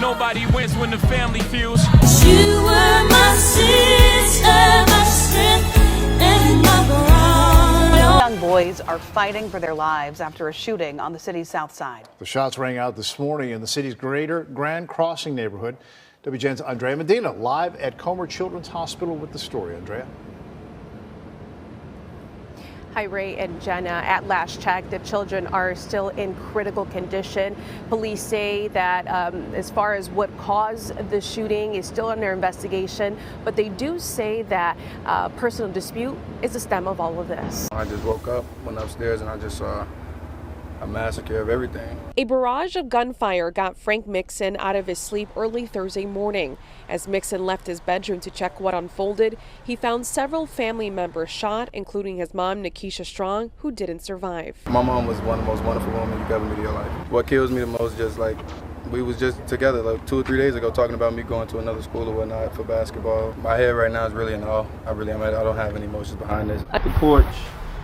Nobody wins when the family feels. You were my sister, my strength, and my bond. Young boys are fighting for their lives after a shooting on the city's south side. The shots rang out this morning in the city's greater Grand Crossing neighborhood. WGN's Andrea Medina live at Comer Children's Hospital with the story. Andrea. Hi, Ray and Jenna. At last check, the children are still in critical condition. Police say that as far as what caused the shooting is still under investigation, but they do say that personal dispute is the stem of all of this. I just woke up, went upstairs, and I just saw a massacre of everything. A barrage of gunfire got Frank Mixon out of his sleep early Thursday morning. As Mixon left his bedroom to check what unfolded, he found several family members shot, including his mom, Nikisha Strong, who didn't survive. My mom was one of the most wonderful women you could ever meet in your life. What kills me the most is just like, we was just together like 2 or 3 days ago talking about me going to another school or whatnot for basketball. My head right now is really in awe. I don't have any emotions behind this. At the porch,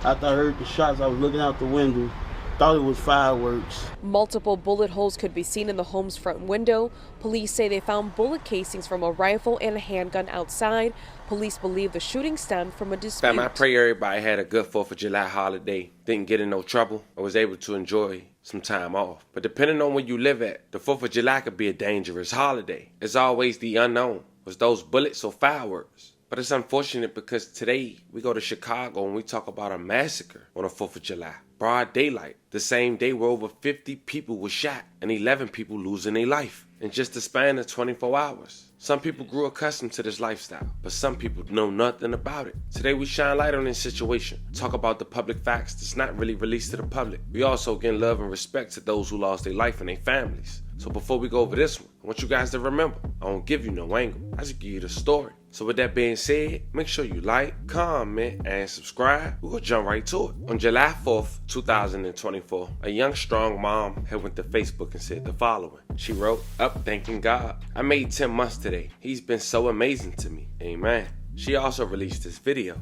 after I heard the shots, I was looking out the window. Thought it was fireworks. Multiple bullet holes could be seen in the home's front window. Police say they found bullet casings from a rifle and a handgun outside. Police believe the shooting stemmed from a dispute. Fam, I pray everybody had a good 4th of July holiday, didn't get in no trouble, or was able to enjoy some time off. But depending on where you live at, the 4th of July could be a dangerous holiday. It's always the unknown. Was those bullets or fireworks? But it's unfortunate because today we go to Chicago and we talk about a massacre on the 4th of July. Broad daylight, the same day where over 50 people were shot and 11 people losing their life in just the span of 24 hours. Some people grew accustomed to this lifestyle, but some people know nothing about it. Today we shine light on this situation, talk about the public facts that's not really released to the public. We also give love and respect to those who lost their life and their families. So before we go over this one, I want you guys to remember, I don't give you no angle, I just give you the story. So with that being said, make sure you like, comment, and subscribe. We're gonna jump right to it. On July 4th, 2024, a young, strong mom had went to Facebook and said the following. She wrote, "Up thanking God. I made 10 months today. He's been so amazing to me. Amen." She also released this video.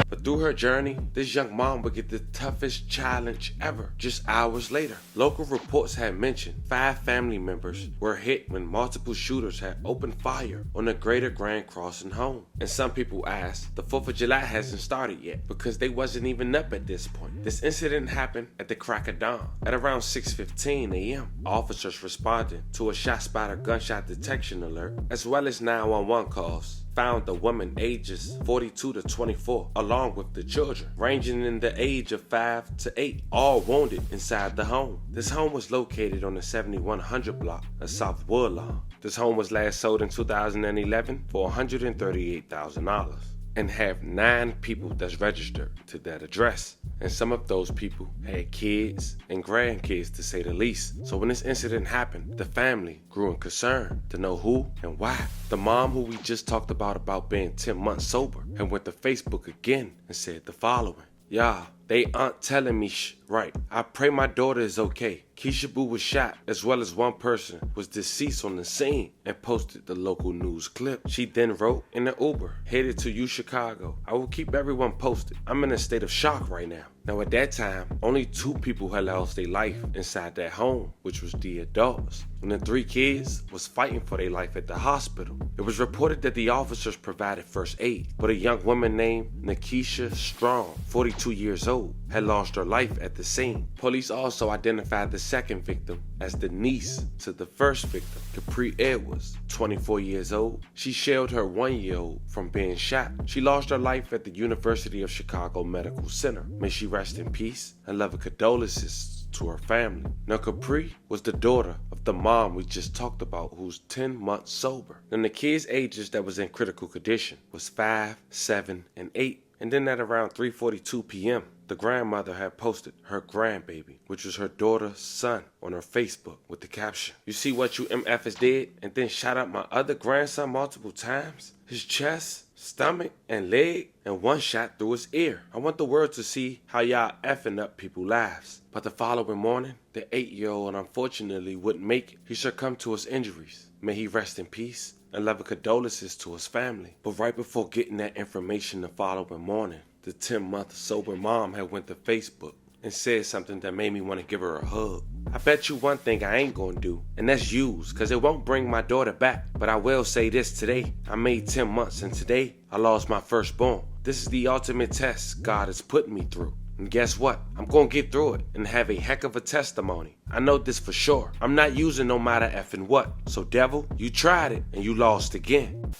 But through her journey, this young mom would get the toughest challenge ever just hours later. Local reports had mentioned 5 family members were hit when multiple shooters had opened fire on the greater Grand Crossing home. And some people asked, the 4th of July hasn't started yet because they wasn't even up at this point. This incident happened at the crack of dawn. At around 6:15 a.m., officers responded to a ShotSpotter gunshot detection alert as well as 911 calls. Found the woman ages 42 to 24 along with the children ranging in the age of 5 to 8, all wounded inside the home. This home was located on the 7100 block of South Woodlawn. This home was last sold in 2011 for $138,000 and have 9 people that's registered to that address. And some of those people had kids and grandkids to say the least. So when this incident happened, the family grew in concern to know who and why. The mom who we just talked about being 10 months sober and went to Facebook again and said the following. "Y'all, they aren't telling me right. I pray my daughter is okay. Keisha Boo was shot, as well as one person was deceased on the scene," and posted the local news clip. She then wrote, "In the Uber, headed to U Chicago. I will keep everyone posted. I'm in a state of shock right now." Now at that time, only 2 people had lost their life inside that home, which was the adults. And the 3 kids was fighting for their life at the hospital. It was reported that the officers provided first aid, but a young woman named Nikisha Strong, 42 years old, had lost her life at the scene. Police also identified the second victim as the niece to the first victim, Capri Edwards, 24 years old. She shielded her 1-year-old from being shot. She lost her life at the University of Chicago Medical Center. May she rest in peace and love and condolences to her family. Now Capri was the daughter of the mom we just talked about who's 10 months sober. And the kids' ages that was in critical condition was 5, 7, and 8. And then at around 3:42 p.m., the grandmother had posted her grandbaby, which was her daughter's son, on her Facebook with the caption, "You see what you MFs did?" and then shot up my other grandson multiple times, his chest, stomach, and leg, and 1 shot through his ear. I want the world to see how y'all effing up people's lives. But the following morning, the 8-year-old unfortunately wouldn't make it. He succumbed to his injuries. May he rest in peace and love and condolences to his family. But right before getting that information the following morning, the 10-month sober mom had went to Facebook and said something that made me want to give her a hug. I bet you one thing I ain't gonna do, and that's use, cause it won't bring my daughter back. But I will say this today, I made 10 months, and today I lost my firstborn. This is the ultimate test God is putting me through. And guess what? I'm gonna get through it and have a heck of a testimony. I know this for sure. I'm not using no matter effing what. So devil, you tried it and you lost again.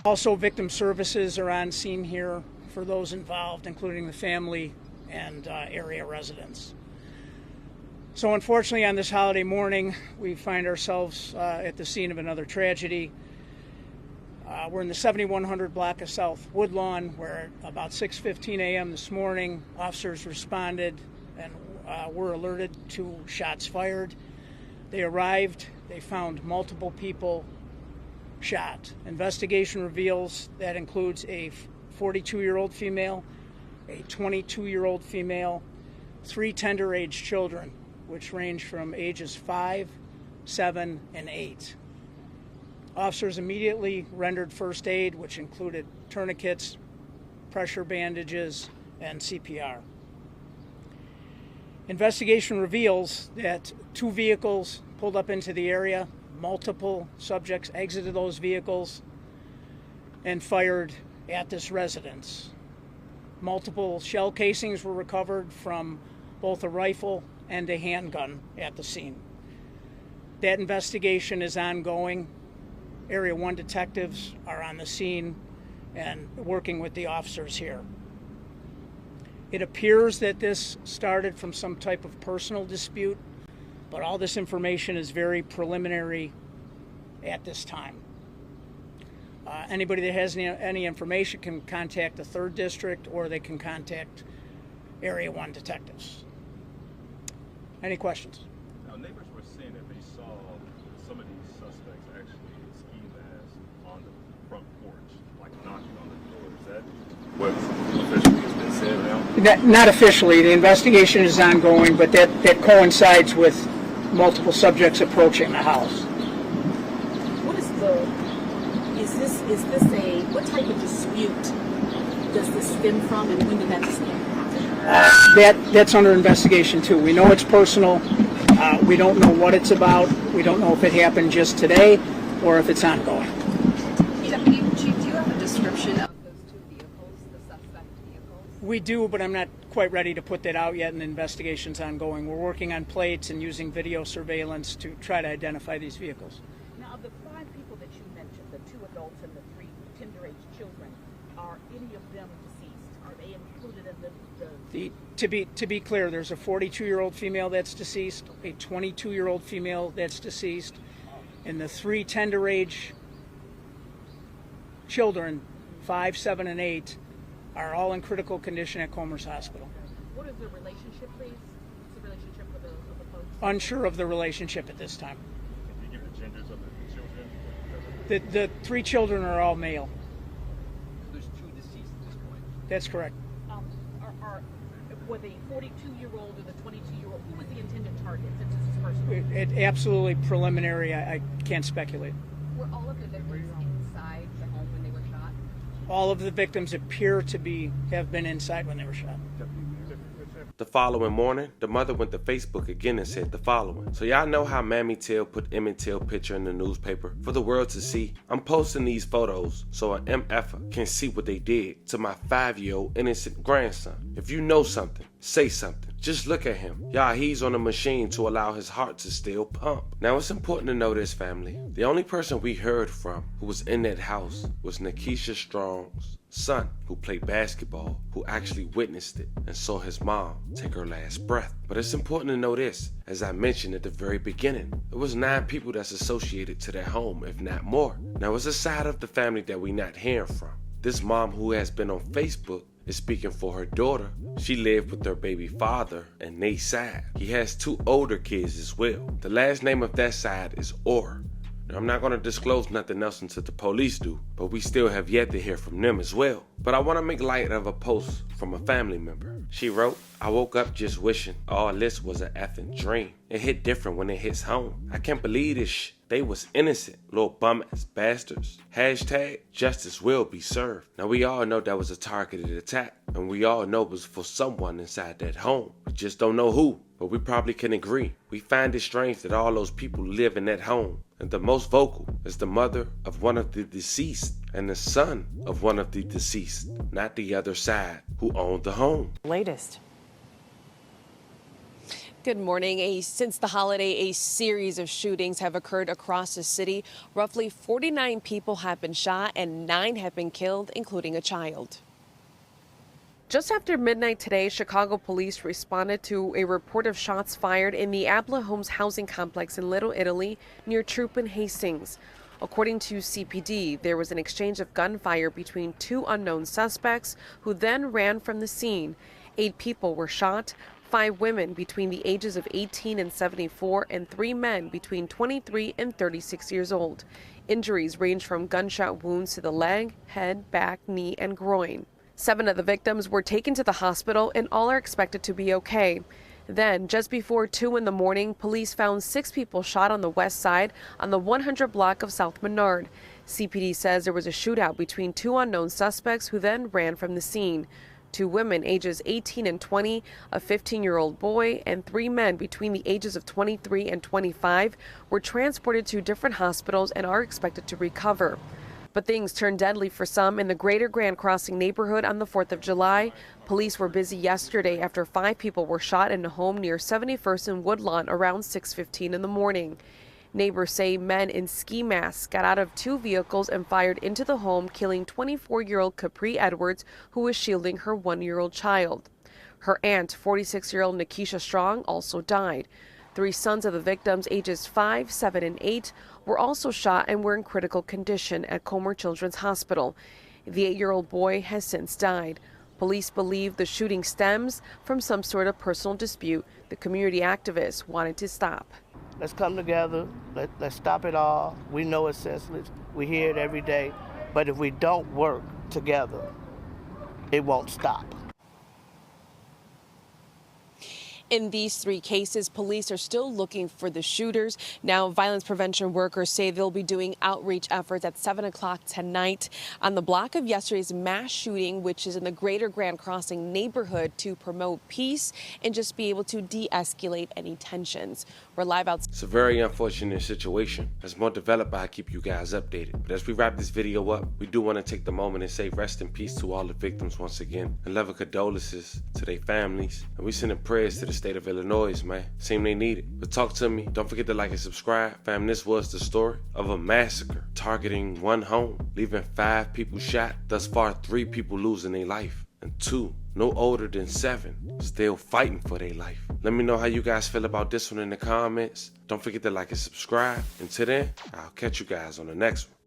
Also, victim services are on scene here for those involved, including the family and area residents. So unfortunately, on this holiday morning, we find ourselves at the scene of another tragedy. We're in the 7100 block of South Woodlawn, where about 6:15 a.m. this morning, officers responded and were alerted to shots fired. They arrived, they found multiple people shot. Investigation reveals that includes a 42-year-old female, a 22-year-old female, 3 tender-age children, which range from ages 5, 7, and 8. Officers immediately rendered first aid, which included tourniquets, pressure bandages, and CPR. Investigation reveals that 2 vehicles pulled up into the area, multiple subjects exited those vehicles and fired at this residence. Multiple shell casings were recovered from both a rifle and a handgun at the scene. That investigation is ongoing. Area 1 detectives are on the scene and working with the officers here. It appears that this started from some type of personal dispute, but all this information is very preliminary at this time. Anybody that has any information can contact the 3rd District, or they can contact Area 1 detectives. Any questions? Now, neighbors were saying that they saw some of these suspects actually in ski masks on the front porch, like knocking on the door. Is that what officially has been said now? Not officially. The investigation is ongoing, but that coincides with multiple subjects approaching the house. What is this what type of dispute does this stem from, and when did that dispute happen? That's under investigation too. We know it's personal. We don't know what it's about. We don't know if it happened just today or if it's ongoing. Deputy Chief, do you have a description of those 2 vehicles, the suspect vehicles? We do, but I'm not quite ready to put that out yet, and the investigation's ongoing. We're working on plates and using video surveillance to try to identify these vehicles. Now, of the 5 people that you mentioned, the 2 adults and the 3 tender-age children, are any of them deceased? Are they included in To be clear, there's a 42-year-old female that's deceased, a 22-year-old female that's deceased, and the 3 tender-age children, 5, 7, and 8, are all in critical condition at Comers Hospital. What is the relationship, please? What's the relationship of the folks? Unsure of the relationship at this time. Can you give the genders of the children? The 3 children are all male. There's 2 deceased at this point. That's correct. Were the 42-year-old or the 22-year-old, who was the intended target since this is personal? It absolutely preliminary. I can't speculate. Were all of the victims inside the home when they were shot? All of the victims appear to have been inside when they were shot. The following morning, the mother went to Facebook again and said the following. So y'all know how Mammy Till put Emmett Till picture in the newspaper for the world to see? I'm posting these photos so an MFer can see what they did to my 5-year-old innocent grandson. If you know something, say something. Just look at him. Y'all, he's on a machine to allow his heart to still pump. Now, it's important to know this, family. The only person we heard from who was in that house was Nikisha Strong's son, who played basketball, who actually witnessed it and saw his mom take her last breath. But it's important to know this, as I mentioned at the very beginning, it was 9 people that's associated to that home, if not more. Now, it's a side of the family that we not hearing from. This mom, who has been on Facebook, is speaking for her daughter. She lived with her baby father and Nate's side. He has 2 older kids as well. The last name of that side is Orr. Now, I'm not going to disclose nothing else until the police do, but we still have yet to hear from them as well. But I want to make light of a post from a family member. She wrote, "I woke up just wishing all this was an effing dream. It hit different when it hits home. I can't believe this They was innocent, little bum-ass bastards. Hashtag justice will be served." Now we all know that was a targeted attack, and we all know it was for someone inside that home. We just don't know who, but we probably can agree. We find it strange that all those people live in that home, and the most vocal is the mother of one of the deceased and the son of one of the deceased, not the other side who owned the home. Latest. Good morning. Since the holiday, a series of shootings have occurred across the city. Roughly 49 people have been shot and 9 have been killed, including a child. Just after midnight today, Chicago police responded to a report of shots fired in the Abla Homes housing complex in Little Italy near Troop and Hastings. According to CPD, there was an exchange of gunfire between 2 unknown suspects who then ran from the scene. 8 people were shot. 5 women between the ages of 18 and 74 and 3 men between 23 and 36 years old. Injuries range from gunshot wounds to the leg, head, back, knee, and groin. 7 of the victims were taken to the hospital and all are expected to be okay. Then, just before 2 in the morning, police found 6 people shot on the west side on the 100 block of South Menard. CPD says there was a shootout between 2 unknown suspects who then ran from the scene. 2 women ages 18 and 20, a 15-year-old boy, and 3 men between the ages of 23 and 25 were transported to different hospitals and are expected to recover. But things turned deadly for some in the greater Grand Crossing neighborhood on the 4th of July. Police were busy yesterday after 5 people were shot in a home near 71st and Woodlawn around 6:15 in the morning. Neighbors say men in ski masks got out of 2 vehicles and fired into the home, killing 24-year-old Capri Edwards, who was shielding her 1-year-old child. Her aunt, 46-year-old Nikisha Strong, also died. 3 sons of the victims, ages 5, 7, and 8, were also shot and were in critical condition at Comer Children's Hospital. The 8-year-old boy has since died. Police believe the shooting stems from some sort of personal dispute the community activists wanted to stop. Let's come together. Let's stop it all. We know it's senseless. We hear it every day. But if we don't work together, it won't stop. In these 3 cases, police are still looking for the shooters. Now, violence prevention workers say they'll be doing outreach efforts at 7 o'clock tonight on the block of yesterday's mass shooting, which is in the greater Grand Crossing neighborhood, to promote peace and just be able to de-escalate any tensions. We're live out. It's a very unfortunate situation. As more developed, I'll keep you guys updated. But as we wrap this video up, we do want to take the moment and say rest in peace to all the victims once again, and love and condolences to their families. And we sending prayers to the state of Illinois, man. Seem they need it. But talk to me. Don't forget to like and subscribe. Fam, this was the story of a massacre targeting 1 home, leaving 5 people shot. Thus far, 3 people losing their life, and 2, no older than 7, still fighting for their life. Let me know how you guys feel about this one in the comments. Don't forget to like and subscribe. Until then, I'll catch you guys on the next one.